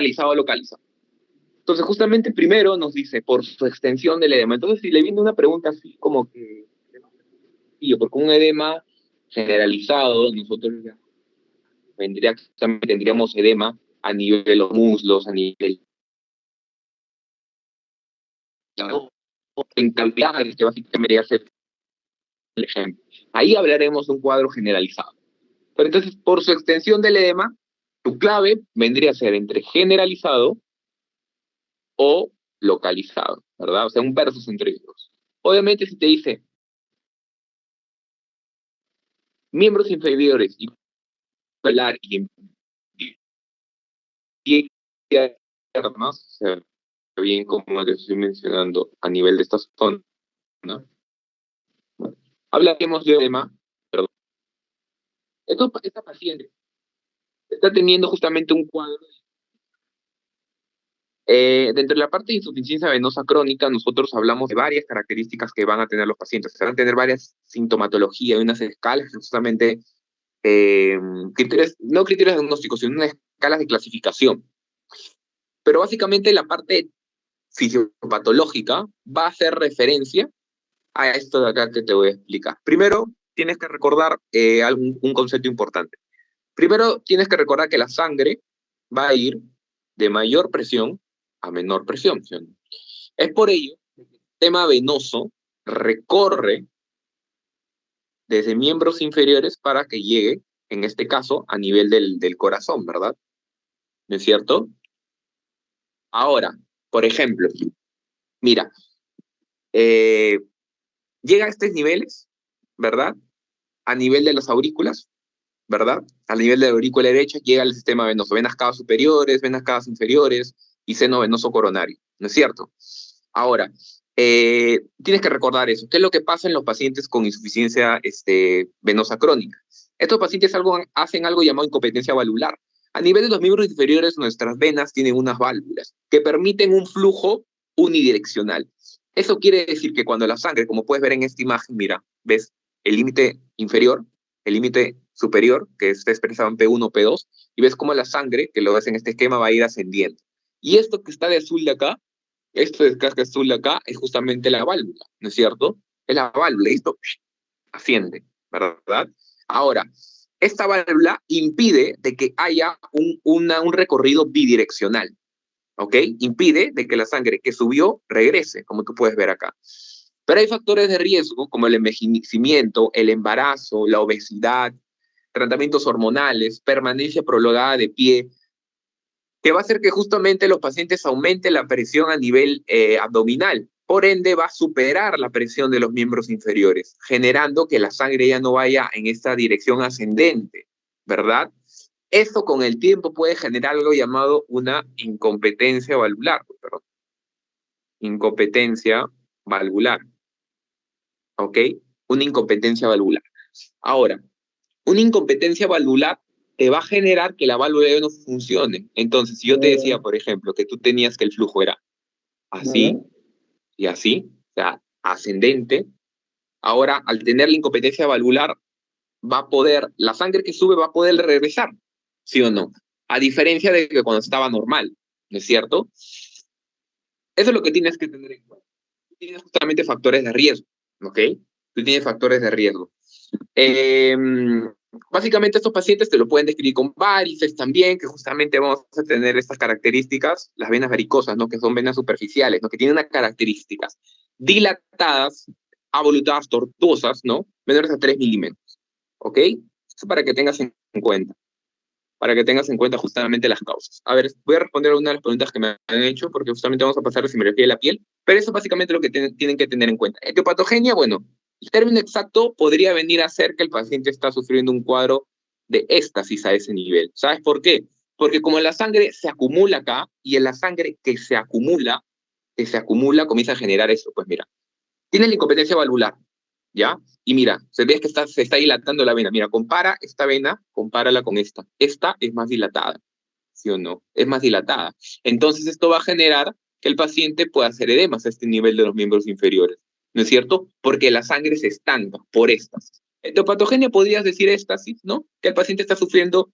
generalizado o localizado. Entonces, justamente primero nos dice por su extensión del edema. Entonces, si le viene una pregunta así como que, y porque un edema generalizado, nosotros ya tendríamos edema a nivel de los muslos, a nivel en cantidades que básicamente debería ser el ejemplo. Ahí hablaremos de un cuadro generalizado. Pero entonces, por su extensión del edema, tu clave vendría a ser entre generalizado o localizado, ¿verdad? O sea, un versus entre ellos. Obviamente, si te dice miembros inferiores y pelar y ¿no? O sea, bien como te estoy mencionando a nivel de esta zona, ¿no? Bueno, hablaremos de edema, perdón. Esta paciente está teniendo justamente un cuadro. Dentro de la parte de insuficiencia venosa crónica, nosotros hablamos de varias características que van a tener los pacientes. Van a tener varias sintomatologías y unas escalas, justamente, criterios, no criterios diagnósticos, sino unas escalas de clasificación. Pero básicamente la parte fisiopatológica va a hacer referencia a esto de acá que te voy a explicar. Primero, tienes que recordar un concepto importante. Primero, tienes que recordar que la sangre va a ir de mayor presión a menor presión. ¿Sí? Es por ello que el sistema venoso recorre desde miembros inferiores para que llegue, en este caso, a nivel del corazón, ¿verdad? ¿No es cierto? Ahora, por ejemplo, mira, llega a estos niveles, ¿verdad? A nivel de las aurículas, ¿verdad? Al nivel de la aurícula derecha llega el sistema venoso, venas cavas superiores, venas cavas inferiores y seno venoso coronario, ¿no es cierto? Ahora, tienes que recordar eso. ¿Qué es lo que pasa en los pacientes con insuficiencia venosa crónica? Estos pacientes hacen algo llamado incompetencia valvular. A nivel de los miembros inferiores, nuestras venas tienen unas válvulas que permiten un flujo unidireccional. Eso quiere decir que cuando la sangre, como puedes ver en esta imagen, mira, ves el límite inferior, el límite superior, que está expresado en P1, P2, y ves cómo la sangre, que lo ves en este esquema, va a ir ascendiendo. Y esto que está de azul de acá, esto de casca azul de acá, es justamente la válvula, ¿no es cierto? Es la válvula, y esto asciende, ¿verdad? Ahora, esta válvula impide de que haya un recorrido bidireccional, ¿ok? Impide de que la sangre que subió regrese, como tú puedes ver acá. Pero hay factores de riesgo como el envejecimiento, el embarazo, la obesidad, tratamientos hormonales, permanencia prolongada de pie, que va a hacer que justamente los pacientes aumenten la presión a nivel abdominal. Por ende, va a superar la presión de los miembros inferiores, generando que la sangre ya no vaya en esta dirección ascendente, ¿verdad? Esto con el tiempo puede generar algo llamado una incompetencia valvular, perdón. Incompetencia valvular, ¿ok? Una incompetencia valvular. Ahora, una incompetencia valvular te va a generar que la válvula ya no funcione. Entonces, si yo te decía, por ejemplo, que tú tenías que el flujo era así y así, o sea, ascendente, ahora al tener la incompetencia valvular, la sangre que sube va a poder regresar, ¿sí o no? A diferencia de que cuando estaba normal, ¿no es cierto? Eso es lo que tienes que tener en cuenta. Tienes justamente factores de riesgo, ¿ok? Tú tienes factores de riesgo. Básicamente estos pacientes te lo pueden describir con varices también, que justamente vamos a tener estas características, las venas varicosas, ¿no? Que son venas superficiales, ¿no? Que tienen unas características dilatadas, avolutadas, tortuosas, ¿no? Menores a 3 milímetros, ¿ok? Eso para que tengas en cuenta, para que tengas en cuenta justamente las causas. A ver, voy a responder a una de las preguntas que me han hecho, porque justamente vamos a pasar a la simbología de la piel, pero eso es básicamente lo que tienen que tener en cuenta. Etiopatogenia, bueno, el término exacto podría venir a ser que el paciente está sufriendo un cuadro de éxtasis a ese nivel. ¿Sabes por qué? Porque como la sangre se acumula acá, y en la sangre que se acumula, comienza a generar eso. Pues mira, tienes la incompetencia valvular, ¿ya? Y mira, se ve que se está dilatando la vena. Mira, compara esta vena, compárala con esta. Esta es más dilatada, ¿sí o no? Es más dilatada. Entonces esto va a generar que el paciente pueda hacer edemas a este nivel de los miembros inferiores, ¿no es cierto? Porque la sangre se estanca por éxtasis. Etiopatogenia podrías decir éxtasis, ¿no? Que el paciente está sufriendo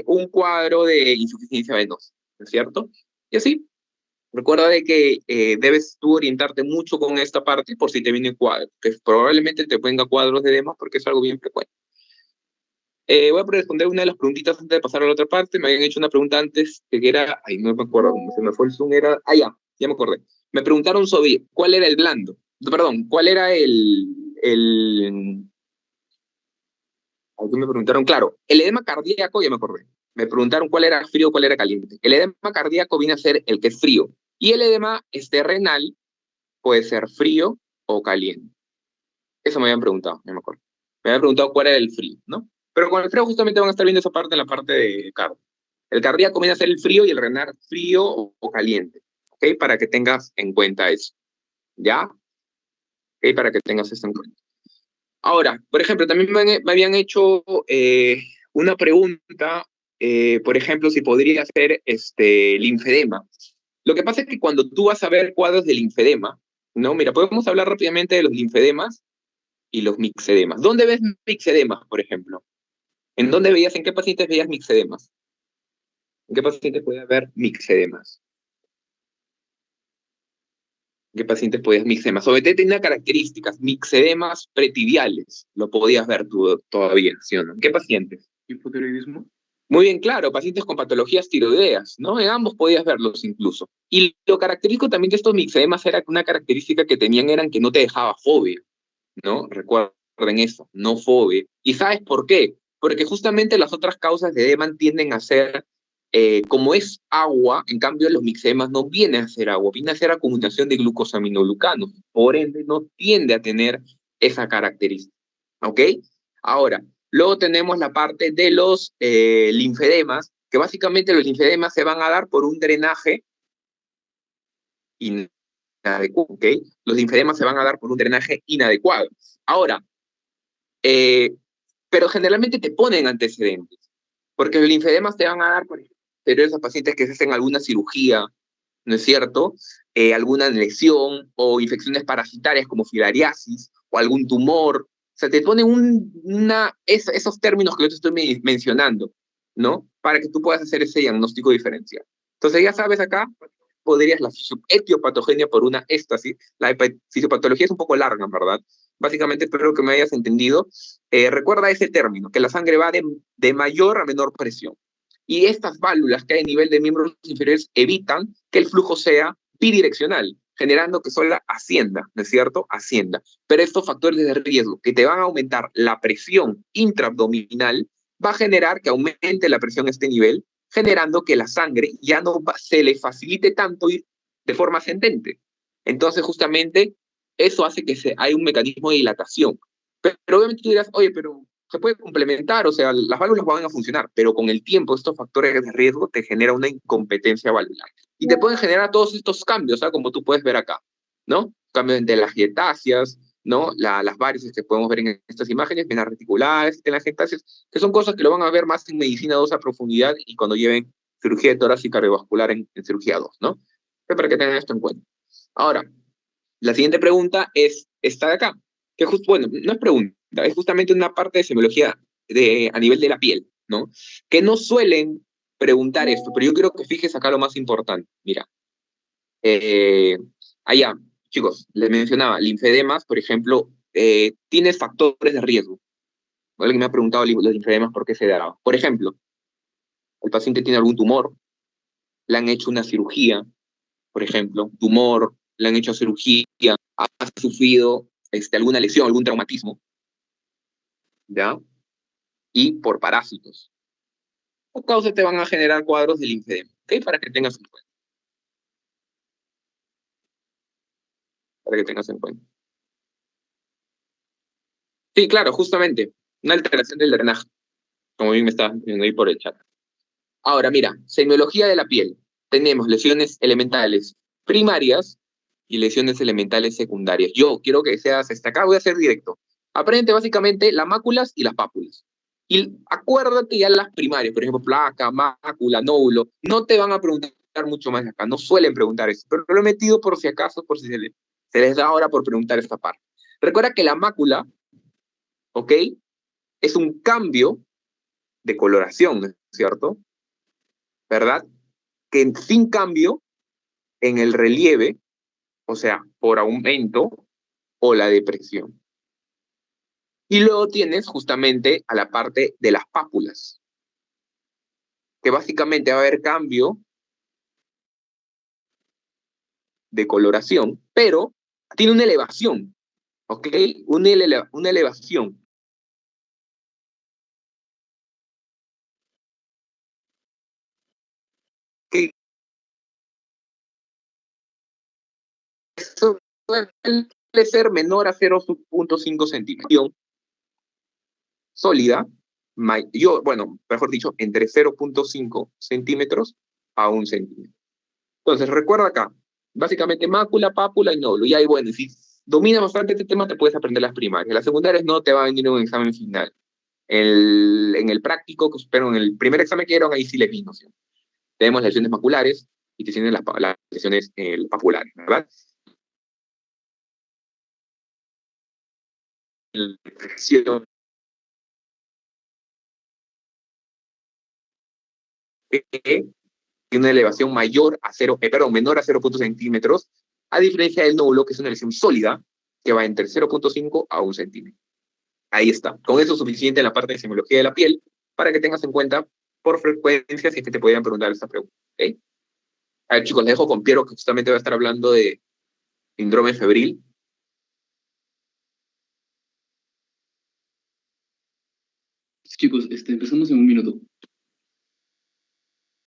un cuadro de insuficiencia venosa. ¿no es cierto? Y así, recuerda de que debes tú orientarte mucho con esta parte por si te vienen cuadros, que probablemente te venga cuadros de edema porque es algo bien frecuente. Voy a responder una de las preguntitas antes de pasar a la otra parte. Me habían hecho una pregunta antes que era, ay, no me acuerdo cómo se me fue el zoom, era, ya me acordé. Me preguntaron sobre cuál era el blando, perdón, cuál era aquí me preguntaron, claro, el edema cardíaco, ya me acordé. Me preguntaron cuál era frío, cuál era caliente. El edema cardíaco viene a ser el que es frío. Y el edema renal puede ser frío o caliente. Eso me habían preguntado, ya me acuerdo. Me habían preguntado cuál era el frío, ¿no? Pero con el frío justamente van a estar viendo esa parte en la parte de cardio. El cardíaco viene a ser el frío y el renal frío o caliente, ¿ok? Para que tengas en cuenta eso, ¿ya? ¿Ok? Para que tengas eso en cuenta. Ahora, por ejemplo, también me habían hecho una pregunta, por ejemplo, si podría ser linfedema. Lo que pasa es que cuando tú vas a ver cuadros de linfedema, ¿no? Mira, podemos hablar rápidamente de los linfedemas y los mixedemas. ¿Dónde ves mixedemas, por ejemplo? ¿En qué pacientes veías mixedemas? ¿En qué pacientes podías ver mixedemas? ¿En qué pacientes podías mixedemas? Sobre todo tenía características, mixedemas pretibiales, lo podías ver tú todavía, ¿sí o no? ¿En qué pacientes? ¿Hipotiroidismo? Muy bien, claro, pacientes con patologías tiroideas, ¿no? En ambos podías verlos incluso. Y lo característico también de estos mixedemas era que una característica que tenían eran que no te dejaba fobia, ¿no? Recuerden eso, no fobia. ¿Y sabes por qué? Porque justamente las otras causas de edema tienden a ser, como es agua, en cambio los mixedemas no vienen a ser agua, viene a ser acumulación de glucosaminoglucanos, por ende no tiende a tener esa característica, ¿ok? Ahora, luego tenemos la parte de los linfedemas, que básicamente los linfedemas se van a dar por un drenaje inadecuado, ¿ok? Los linfedemas se van a dar por un drenaje inadecuado. Ahora, pero generalmente te ponen antecedentes, porque los linfedemas te van a dar, por ejemplo, anteriores a pacientes que se hacen alguna cirugía, ¿no es cierto? Alguna lesión o infecciones parasitarias como filariasis o algún tumor. O sea, te ponen esos términos que yo te estoy mencionando, ¿no? Para que tú puedas hacer ese diagnóstico diferencial. Entonces, ya sabes acá, podrías la etiopatogenia por una éstasis. La fisiopatología es un poco larga, ¿verdad? Básicamente, espero que me hayas entendido. Recuerda ese término, que la sangre va de mayor a menor presión. Y estas válvulas que hay a nivel de miembros inferiores evitan que el flujo sea bidireccional, generando que solo ascienda, ¿no es cierto? Ascienda. Pero estos factores de riesgo que te van a aumentar la presión intraabdominal va a generar que aumente la presión a este nivel, generando que la sangre ya no se le facilite tanto ir de forma ascendente. Entonces, justamente, eso hace que hay un mecanismo de dilatación. Pero obviamente tú dirás, oye, pero se puede complementar, o sea, las válvulas van a funcionar, pero con el tiempo estos factores de riesgo te generan una incompetencia valvular. Y te pueden generar todos estos cambios, ¿sabes? Como tú puedes ver acá, ¿no? Cambios entre las dietáceas, ¿no? Las varices que podemos ver en estas imágenes, venas reticulares, telangiectasias, que son cosas que lo van a ver más en medicina 2 a profundidad y cuando lleven cirugía de tórax y cardiovascular en cirugía 2, ¿no? Pero para que tengan esto en cuenta. Ahora, la siguiente pregunta es esta de acá, que bueno, no es pregunta, es justamente una parte de semiología a nivel de la piel, ¿no? Que no suelen preguntar esto, pero yo quiero que fijes acá lo más importante. Mira, allá, chicos, les mencionaba, linfedemas, por ejemplo, tienes factores de riesgo. Alguien me ha preguntado los linfedemas por qué se da. Por ejemplo, el paciente tiene algún tumor, le han hecho una cirugía, por ejemplo, tumor, le han hecho cirugía, ha sufrido alguna lesión, algún traumatismo, ¿ya? Y por parásitos. O causas te van a generar cuadros de linfedema, ¿ok? Para que tengas en cuenta. Para que tengas en cuenta. Sí, claro, justamente, una alteración del drenaje, como bien me estás viendo ahí por el chat. Ahora, mira, semiología de la piel. Tenemos lesiones elementales primarias y lesiones elementales secundarias. Yo quiero que seas acá, voy a ser directo. Aprende básicamente las máculas y las pápulas. Y acuérdate ya las primarias, por ejemplo, placa, mácula, nódulo, no te van a preguntar mucho más de acá, no suelen preguntar eso, pero lo he metido por si acaso, por si se les da ahora por preguntar esta parte. Recuerda que la mácula, ¿ok? Es un cambio de coloración, ¿no es cierto? ¿Verdad? que sin cambio en el relieve, o sea, por aumento o la depresión. Y luego tienes justamente a la parte de las pápulas, que básicamente va a haber cambio de coloración, pero tiene una elevación, ¿ok? Una elevación. Que suele ser menor a 0.5 centímetros. Sólida, bueno, mejor dicho, entre 0.5 centímetros a 1 centímetro. Entonces, recuerda acá, básicamente mácula, pápula y nódulo. Y ahí, bueno, si dominas bastante este tema, te puedes aprender las primarias. Las secundarias no te va a venir en un examen final. En el práctico, pero en el primer examen que dieron, ahí sí les vi noción. Tenemos las lesiones maculares y te tienen las lesiones papulares, ¿verdad? La infección tiene una elevación mayor a 0, perdón, menor a 0.5 centímetros, a diferencia del nódulo, que es una lesión sólida, que va entre 0.5 a 1 centímetro. Ahí está. Con eso es suficiente en la parte de semiología de la piel para que tengas en cuenta por frecuencia si es que te podrían preguntar esta pregunta. ¿Okay? A ver, chicos, les dejo con Piero, que justamente va a estar hablando de síndrome febril. Chicos, empezamos en un minuto.